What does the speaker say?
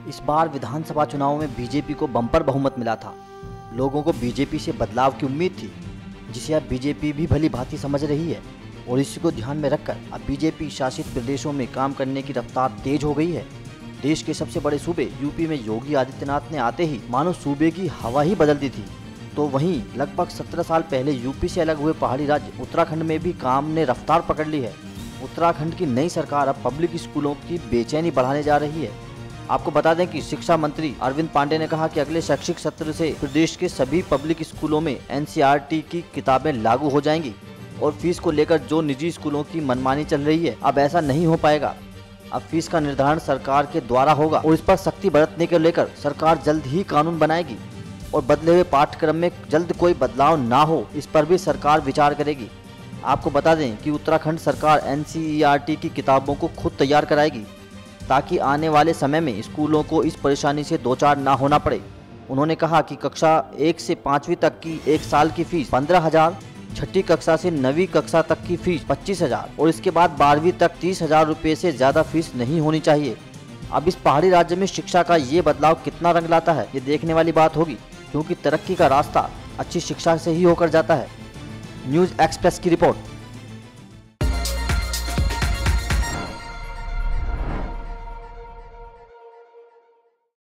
इस बार विधानसभा चुनाव में बीजेपी को बम्पर बहुमत मिला था। लोगों को बीजेपी से बदलाव की उम्मीद थी, जिसे अब बीजेपी भी भली भांति समझ रही है और इसी को ध्यान में रखकर अब बीजेपी शासित प्रदेशों में काम करने की रफ्तार तेज हो गई है। देश के सबसे बड़े सूबे यूपी में योगी आदित्यनाथ ने आते ही मानो सूबे की हवा ही बदल दी थी। तो वहीं लगभग 17 साल पहले यूपी से अलग हुए पहाड़ी राज्य उत्तराखंड में भी काम ने रफ्तार पकड़ ली है। उत्तराखंड की नई सरकार अब पब्लिक स्कूलों की बेचैनी बढ़ाने जा रही है। आपको बता दें कि शिक्षा मंत्री अरविंद पांडे ने कहा कि अगले शैक्षिक सत्र से प्रदेश के सभी पब्लिक स्कूलों में एनसीईआरटी की किताबें लागू हो जाएंगी और फीस को लेकर जो निजी स्कूलों की मनमानी चल रही है, अब ऐसा नहीं हो पाएगा। अब फीस का निर्धारण सरकार के द्वारा होगा और इस पर सख्ती बरतने को लेकर सरकार जल्द ही कानून बनाएगी और बदले हुए पाठ्यक्रम में जल्द कोई बदलाव ना हो, इस पर भी सरकार विचार करेगी। आपको बता दें कि उत्तराखंड सरकार एनसीईआरटी की किताबों को खुद तैयार कराएगी ताकि आने वाले समय में स्कूलों को इस परेशानी से दो चार ना होना पड़े। उन्होंने कहा कि कक्षा 1 से 5वीं तक की एक साल की फीस 15,000, छठी कक्षा से 9वीं कक्षा तक की फीस 25,000 और इसके बाद 12वीं तक 30,000 रुपये से ज़्यादा फीस नहीं होनी चाहिए। अब इस पहाड़ी राज्य में शिक्षा का ये बदलाव कितना रंग लाता है, ये देखने वाली बात होगी, क्योंकि तरक्की का रास्ता अच्छी शिक्षा से ही होकर जाता है। न्यूज़ एक्सप्रेस की रिपोर्ट।